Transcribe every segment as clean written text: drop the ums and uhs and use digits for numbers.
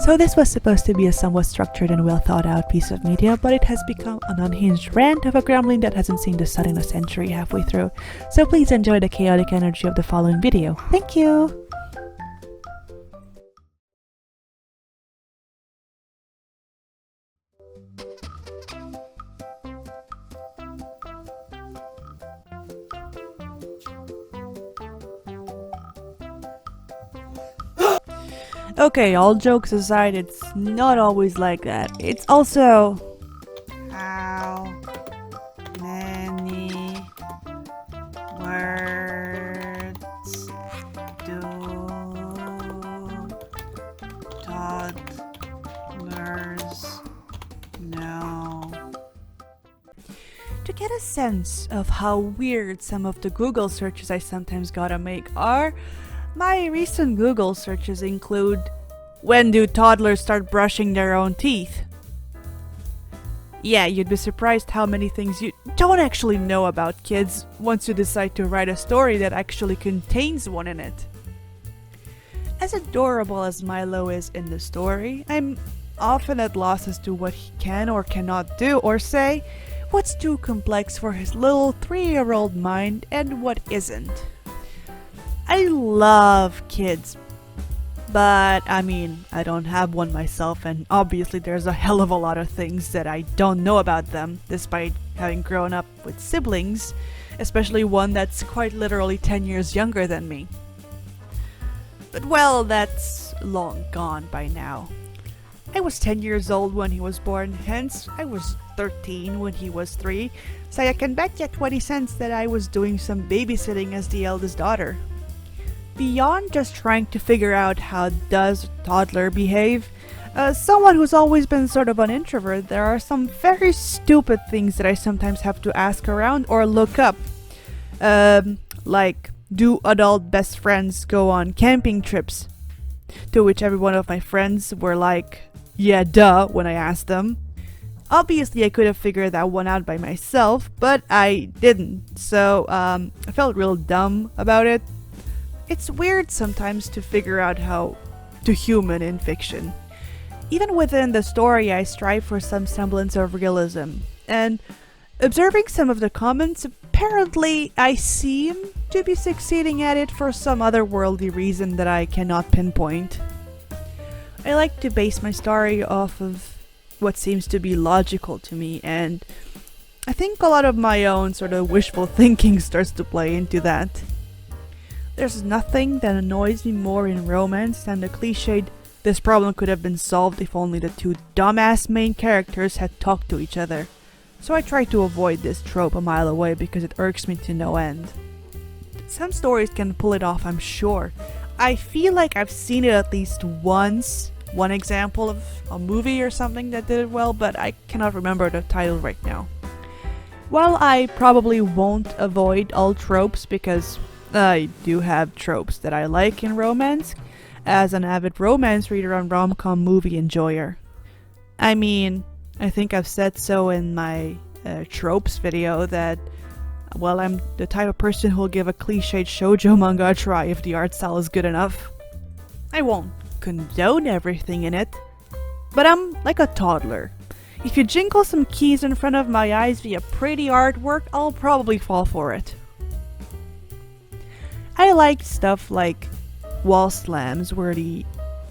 So this was supposed to be a somewhat structured and well thought out piece of media, but it has become an unhinged rant of a gremlin that hasn't seen the sun in a century halfway through. So please enjoy the chaotic energy of the following video. Thank you! Okay, all jokes aside, it's not always like that. It's also... How many words do toddlers know? To get a sense of how weird some of the Google searches I sometimes gotta make are, my recent Google searches include, when do toddlers start brushing their own teeth? Yeah, you'd be surprised how many things you don't actually know about kids once you decide to write a story that actually contains one in it. As adorable as Milo is in the story, I'm often at loss as to what he can or cannot do or say, what's too complex for his little 3-year-old mind and what isn't. I love kids, but I mean, I don't have one myself, and obviously there's a hell of a lot of things that I don't know about them, despite having grown up with siblings, especially one that's quite literally 10 years younger than me. But well, that's long gone by now. I was 10 years old when he was born, hence I was 13 when he was 3, so I can bet you 20 cents that I was doing some babysitting as the eldest daughter. Beyond just trying to figure out how does a toddler behave, someone who's always been sort of an introvert, there are some very stupid things that I sometimes have to ask around or look up. Like, do adult best friends go on camping trips? To which every one of my friends were like, yeah, duh, when I asked them. Obviously I could have figured that one out by myself, but I didn't, so I felt real dumb about it. It's weird sometimes to figure out how to human in fiction. Even within the story, I strive for some semblance of realism, and observing some of the comments, apparently I seem to be succeeding at it for some otherworldly reason that I cannot pinpoint. I like to base my story off of what seems to be logical to me, and I think a lot of my own sort of wishful thinking starts to play into that. There's nothing that annoys me more in romance than the cliched, this problem could have been solved if only the two dumbass main characters had talked to each other. So I try to avoid this trope a mile away because it irks me to no end. Some stories can pull it off, I'm sure. I feel like I've seen it at least once, one example of a movie or something that did it well, but I cannot remember the title right now. While I probably won't avoid all tropes because I do have tropes that I like in romance, as an avid romance reader and rom-com movie enjoyer. I mean, I think I've said so in my tropes video that, well, I'm the type of person who'll give a cliched shoujo manga a try if the art style is good enough. I won't condone everything in it, but I'm like a toddler. If you jingle some keys in front of my eyes via pretty artwork, I'll probably fall for it. I like stuff like wall slams where the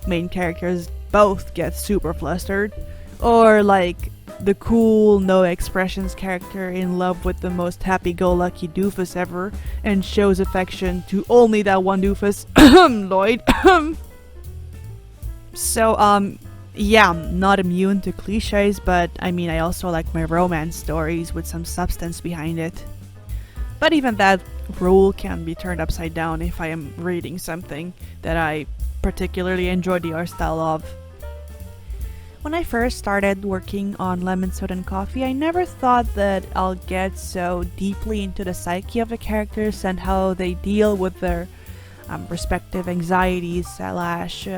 main characters both get super flustered, or like the cool no expressions character in love with the most happy-go-lucky doofus ever and shows affection to only that one doofus, Lloyd. So yeah, I'm not immune to cliches, but I mean I also like my romance stories with some substance behind it. But even that rule can be turned upside down if I am reading something that I particularly enjoy the art style of. When I first started working on Lemon Soda and Coffee, I never thought that I'll get so deeply into the psyche of the characters and how they deal with their respective anxieties /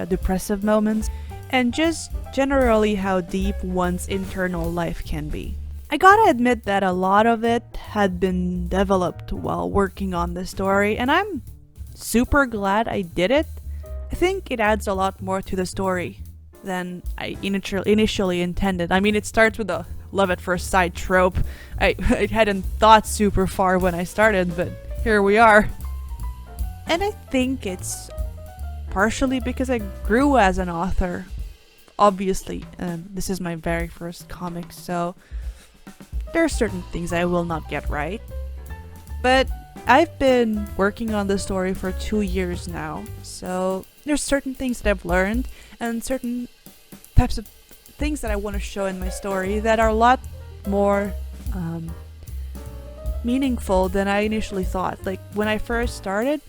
depressive moments, and just generally how deep one's internal life can be. I gotta admit that a lot of it had been developed while working on the story, and I'm super glad I did it. I think it adds a lot more to the story. than I initially intended. I mean, it starts with a love at first sight trope. I hadn't thought super far when I started, but here we are. And I think it's partially because I grew as an author. Obviously, this is my very first comic, so there are certain things I will not get right. But I've been working on the story for 2 years now, so there's certain things that I've learned and certain types of things that I want to show in my story that are a lot more meaningful than I initially thought. Like, when I first started,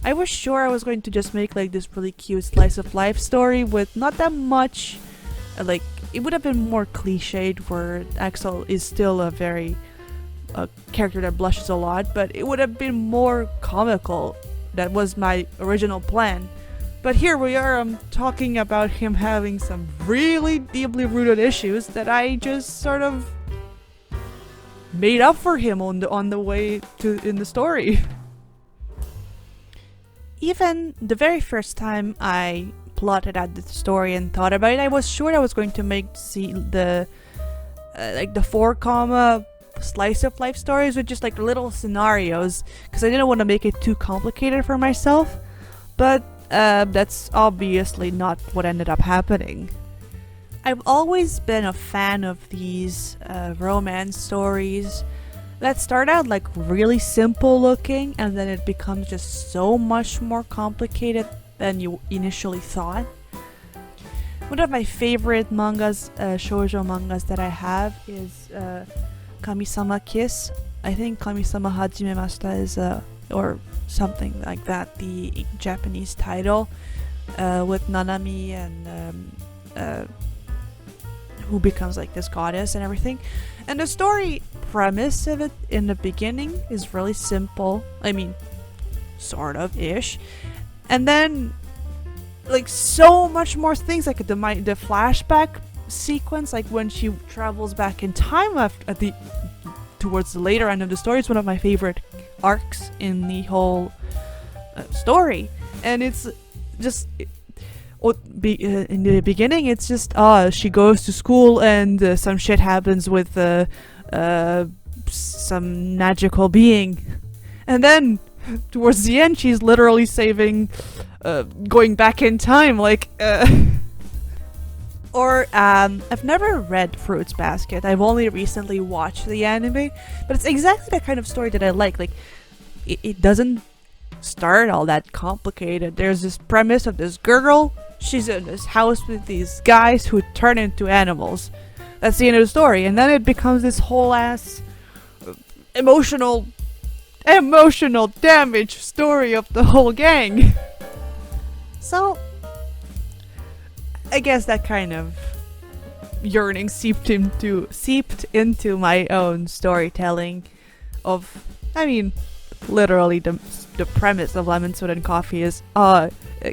I was sure I was going to just make like this really cute slice of life story with not that much, like, it would have been more cliched where Axel is still a very character that blushes a lot, but it would have been more comical. That was my original plan. But here we are, I'm talking about him having some really deeply rooted issues that I just sort of made up for him on the way to in the story. Even the very first time I plotted out the story and thought about it, I was sure I was going to make the 4 slice of life stories with just like little scenarios, because I didn't want to make it too complicated for myself. But that's obviously not what ended up happening. I've always been a fan of these romance stories that start out like really simple looking and then it becomes just so much more complicated than you initially thought. One of my favorite mangas, shoujo mangas that I have is Kami-sama Kiss. I think Kami-sama Hajimemashita is or something like that, the Japanese title, with Nanami and who becomes like this goddess and everything. And the story premise of it in the beginning is really simple. I mean, sort of ish. And then like so much more things, like the flashback sequence, like when she travels back in time towards the later end of the story, is one of my favorite arcs in the whole story. And it's just in the beginning, it's just she goes to school and some shit happens with some magical being, and then towards the end she's literally saving going back in time, like or I've never read Fruits Basket. I've only recently watched the anime, but it's exactly the kind of story that I like. Like, it doesn't start all that complicated. There's this premise of this girl, she's in this house with these guys who turn into animals. That's the end of the story, and then it becomes this whole ass emotional damage story of the whole gang. So I guess that kind of yearning seeped into my own storytelling of, I mean, literally the premise of Lemon Soda and Coffee is a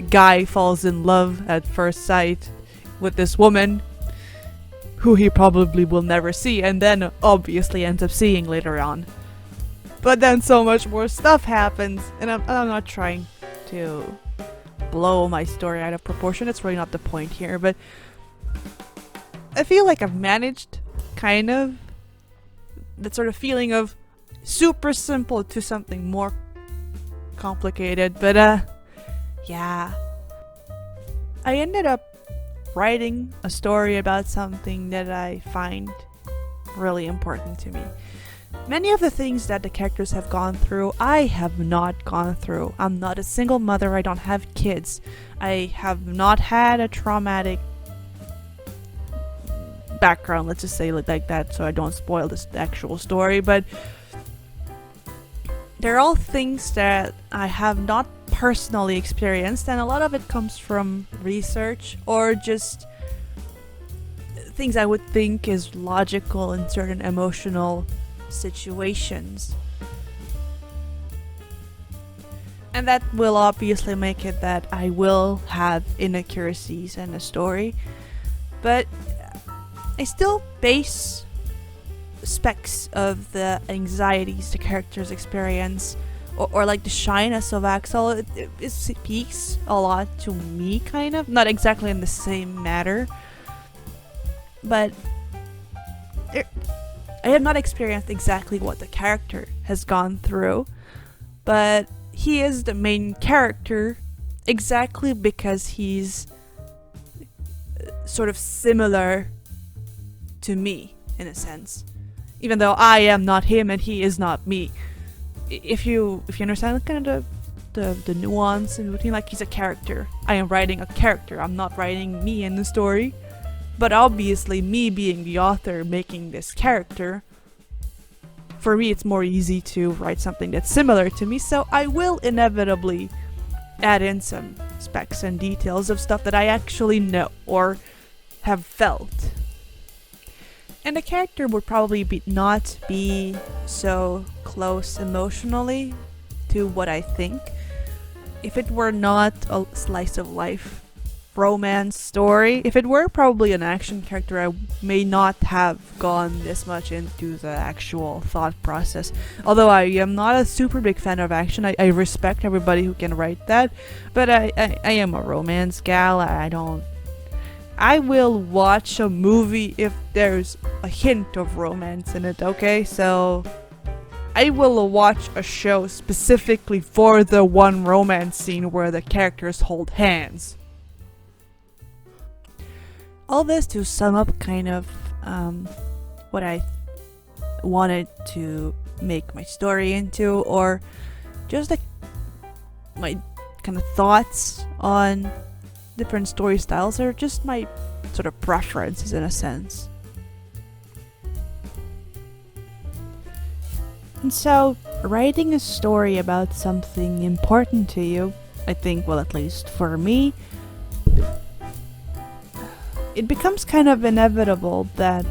guy falls in love at first sight with this woman who he probably will never see, and then obviously ends up seeing later on. But then so much more stuff happens, and I'm not trying to blow my story out of proportion. It's really not the point here, but I feel like I've managed kind of that sort of feeling of super simple to something more complicated. But yeah, I ended up writing a story about something that I find really important to me. Many of the things that the characters have gone through, I have not gone through. I'm not a single mother, I don't have kids. I have not had a traumatic background, let's just say like that, so I don't spoil the actual story, but they're all things that I have not personally experienced, and a lot of it comes from research or just things I would think is logical in certain emotional situations. And that will obviously make it that I will have inaccuracies in a story, but I still base specks of the anxieties the characters experience or like the shyness of Axel, it speaks a lot to me, kind of. Not exactly in the same matter, but I have not experienced exactly what the character has gone through, but he is the main character exactly because he's sort of similar to me, in a sense. Even though I am not him and he is not me. If you understand kind of the nuance in between, like, he's a character. I am writing a character. I'm not writing me in the story. But obviously, me being the author making this character, for me it's more easy to write something that's similar to me, so I will inevitably add in some specs and details of stuff that I actually know or have felt. And the character would probably not be so close emotionally to what I think if it were not a slice of life romance story. If it were probably an action character, I may not have gone this much into the actual thought process. Although I am not a super big fan of action, I respect everybody who can write that, but I am a romance gal. I will watch a movie if there's a hint of romance in it, okay? So I will watch a show specifically for the one romance scene where the characters hold hands. All this to sum up kind of what I wanted to make my story into, or just like my kind of thoughts on different story styles, or just my sort of preferences in a sense. And so, writing a story about something important to you, I think, well, at least for me, it becomes kind of inevitable that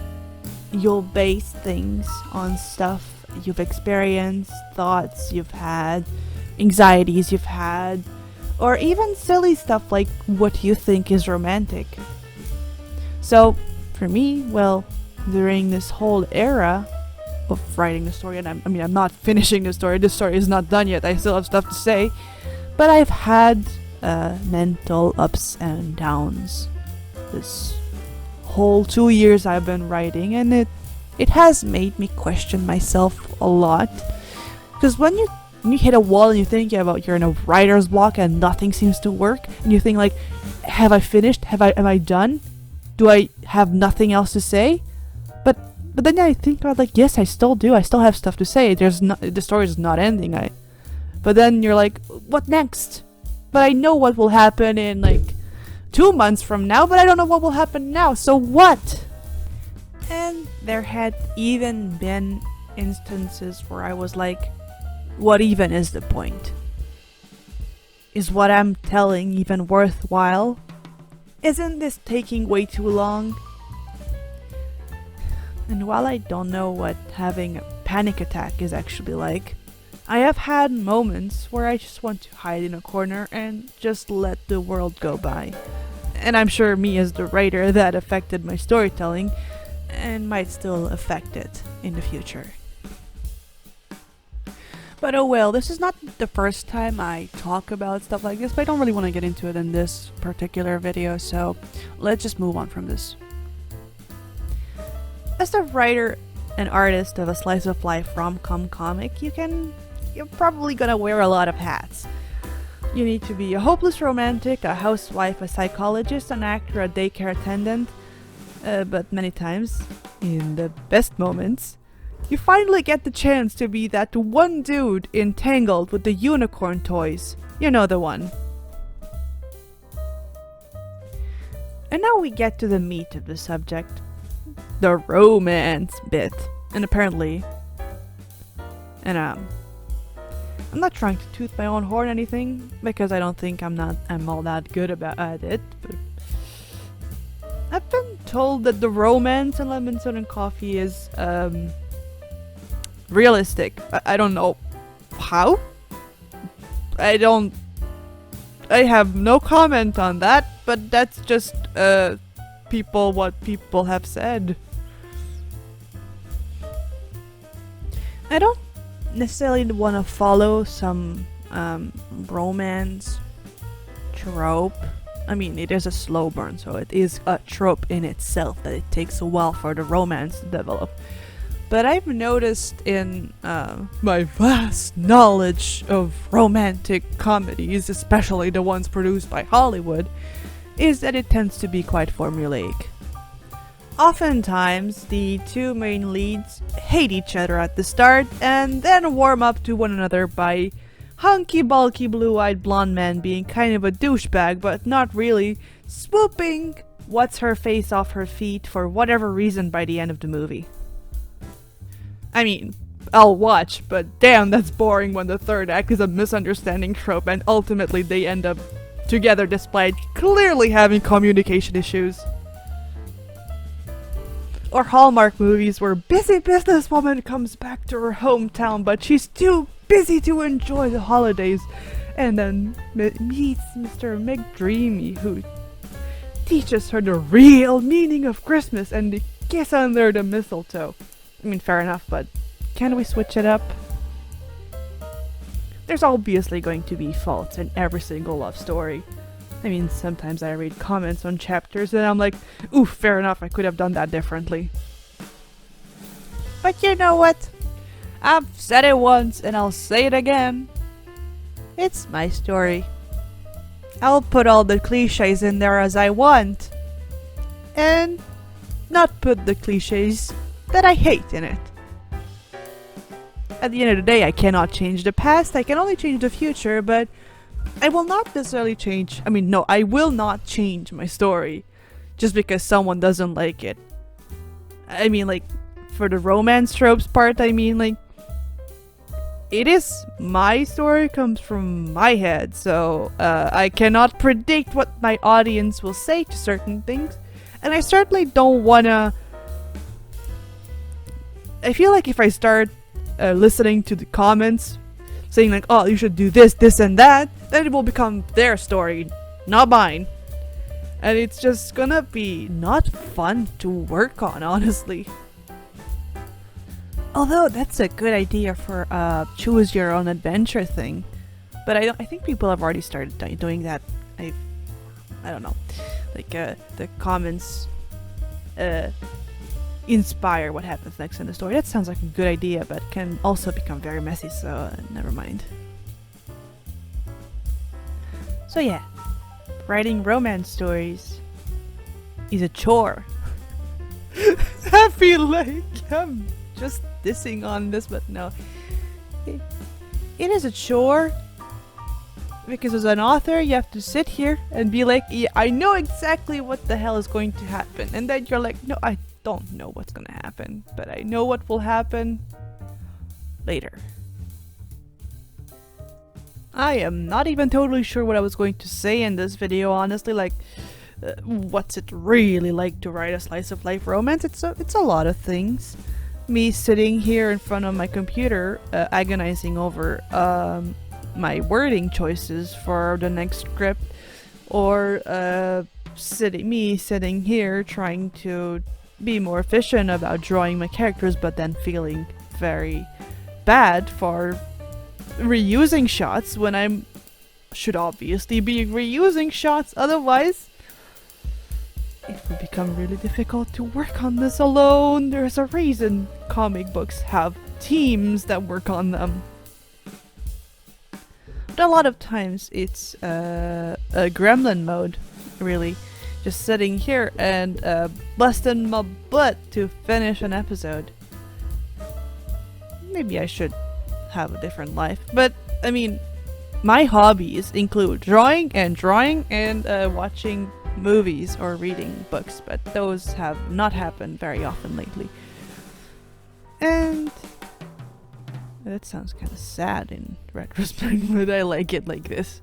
you'll base things on stuff you've experienced, thoughts you've had, anxieties you've had, or even silly stuff like what you think is romantic. So, for me, well, during this whole era of writing the story, and I'm not finishing the story is not done yet, I still have stuff to say, but I've had mental ups and downs this whole 2 years I've been writing, and it has made me question myself a lot. Because when you hit a wall and you think about you're in a writer's block and nothing seems to work, and you think like, have I finished? Am I done? Do I have nothing else to say? But then I think about like, yes, I still do. I still have stuff to say. The story is not ending. But then you're like, what next? But I know what will happen in like 2 months from now, but I don't know what will happen now. So what? And there had even been instances where I was like, what even is the point? Is what I'm telling even worthwhile? Isn't this taking way too long? And while I don't know what having a panic attack is actually like, I have had moments where I just want to hide in a corner and just let the world go by. And I'm sure me as the writer, that affected my storytelling and might still affect it in the future. But oh well, this is not the first time I talk about stuff like this, but I don't really want to get into it in this particular video, so let's just move on from this. As a writer and artist of a slice of life rom-com comic, you're probably gonna wear a lot of hats. You need to be a hopeless romantic, a housewife, a psychologist, an actor, a daycare attendant, but many times, in the best moments, you finally get the chance to be that one dude entangled with the unicorn toys. You know the one. And now we get to the meat of the subject. The romance bit. And apparently... And I'm not trying to toot my own horn or anything, because I don't think I'm all that good at it, but I've been told that the romance in Lemon Soda and Coffee is realistic. I don't know how. I have no comment on that, but that's just what people have said. I don't necessarily want to follow some romance trope. I mean, it is a slow burn, so it is a trope in itself that it takes a while for the romance to develop. But I've noticed in my vast knowledge of romantic comedies, especially the ones produced by Hollywood, is that it tends to be quite formulaic. Oftentimes, the two main leads hate each other at the start and then warm up to one another by hunky, bulky, blue-eyed blonde man being kind of a douchebag, but not really, swooping what's-her-face off her feet for whatever reason by the end of the movie. I mean, I'll watch, but damn, that's boring when the third act is a misunderstanding trope and ultimately they end up together despite clearly having communication issues. Or Hallmark movies where busy businesswoman comes back to her hometown but she's too busy to enjoy the holidays and then meets Mr. McDreamy who teaches her the real meaning of Christmas and they kiss under the mistletoe. I mean, fair enough, but can we switch it up? There's obviously going to be faults in every single love story. I mean, sometimes I read comments on chapters and I'm like, ooh, fair enough, I could have done that differently. But you know what? I've said it once and I'll say it again. It's my story. I'll put all the cliches in there as I want. And not put the cliches that I hate in it. At the end of the day, I cannot change the past, I can only change the future, but I will not necessarily change, I will not change my story just because someone doesn't like it. I mean, like, for the romance tropes part, it is my story, comes from my head, so I cannot predict what my audience will say to certain things, and I certainly don't wanna... I feel like if I start listening to the comments, saying like, oh, you should do this, this, and that, then it will become their story, not mine. And it's just gonna be not fun to work on, honestly. Although, that's a good idea for a choose your own adventure thing. But I think people have already started doing that. I don't know. Like, the comments inspire what happens next in the story. That sounds like a good idea, but can also become very messy, so never mind. So yeah, writing romance stories is a chore. I feel like I'm just dissing on this, but no. It is a chore because as an author you have to sit here and be like, yeah, I know exactly what the hell is going to happen, and then you're like, no, I don't know what's gonna happen, but I know what will happen later. I am not even totally sure what I was going to say in this video, honestly, like, what's it really like to write a slice of life romance? It's a lot of things. Me sitting here in front of my computer, agonizing over my wording choices for the next script, or sitting here trying to be more efficient about drawing my characters, but then feeling very bad for reusing shots when I should obviously be reusing shots, otherwise it would become really difficult to work on this alone. There's a reason comic books have teams that work on them. But a lot of times it's a gremlin mode, really. Just sitting here and busting my butt to finish an episode. Maybe I should have a different life. But, I mean, my hobbies include drawing and watching movies or reading books, but those have not happened very often lately. And that sounds kind of sad in retrospect, but I like it like this.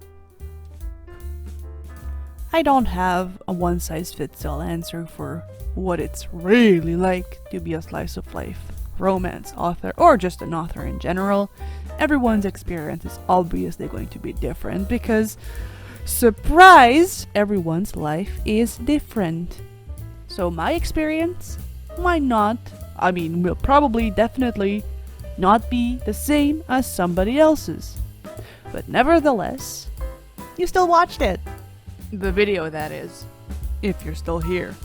I don't have a one-size-fits-all answer for what it's really like to be a slice of life romance author, or just an author in general. Everyone's experience is obviously going to be different because, surprise, everyone's life is different. So my experience might not, will probably definitely not be the same as somebody else's. But nevertheless, you still watched it. The video, that is. If you're still here.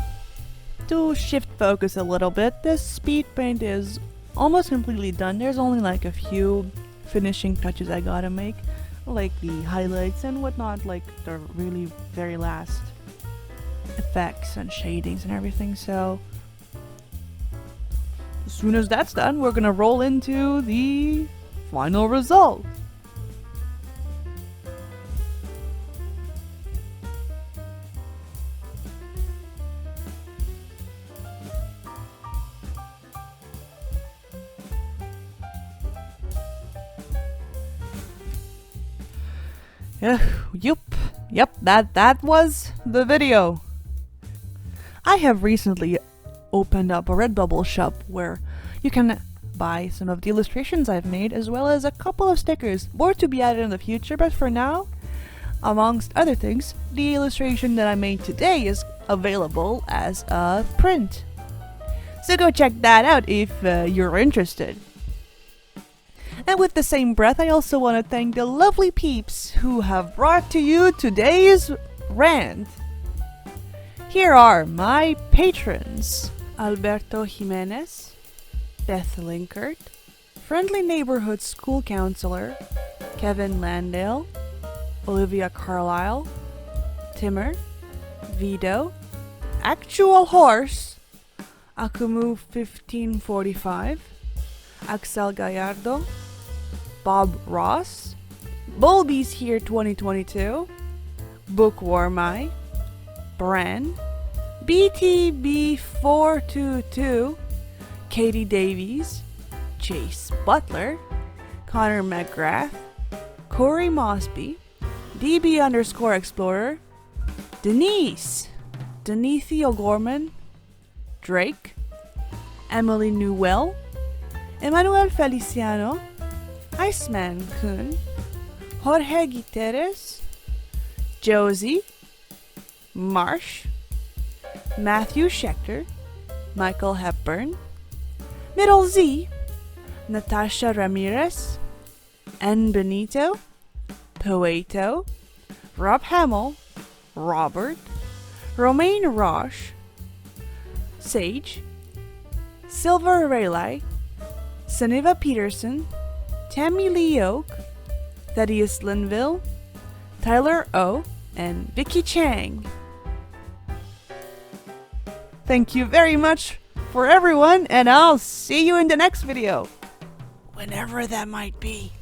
To shift focus a little bit, this speed paint is almost completely done. There's only like a few finishing touches I gotta make, like the highlights and whatnot, like the really very last effects and shadings and everything. So as soon as that's done, we're gonna roll into the final result. Yep, that was the video. I have recently opened up a Redbubble shop where you can buy some of the illustrations I've made, as well as a couple of stickers, more to be added in the future, but for now, amongst other things, the illustration that I made today is available as a print. So go check that out if you're interested. And with the same breath, I also want to thank the lovely peeps who have brought to you today's rant. Here are my patrons: Alberto Jimenez, Beth Linkert, Friendly Neighborhood School Counselor, Kevin Landale, Olivia Carlisle, Timmer, Vito, Actual Horse, Akumu 1545, Axel Gallardo, Bob Ross, Bulbies Here 2022, Bookwormai, Bran, BTB422, Katie Davies, Chase Butler, Connor McGrath, Corey Mosby, DB_Explorer, Denise, Denise O'Gorman, Drake, Emily Newell, Emmanuel Feliciano, Iceman Kun, Jorge Guterres, Josie, Marsh, Matthew Schechter, Michael Hepburn, Middle Z, Natasha Ramirez, N. Benito, Poeto, Rob Hamill, Robert, Romaine Roche, Sage, Silver Rayleigh, Suniva Peterson, Tammy Lee Oak, Thaddeus Linville, Tyler O, and Vicky Chang. Thank you very much for everyone, and I'll see you in the next video, whenever that might be.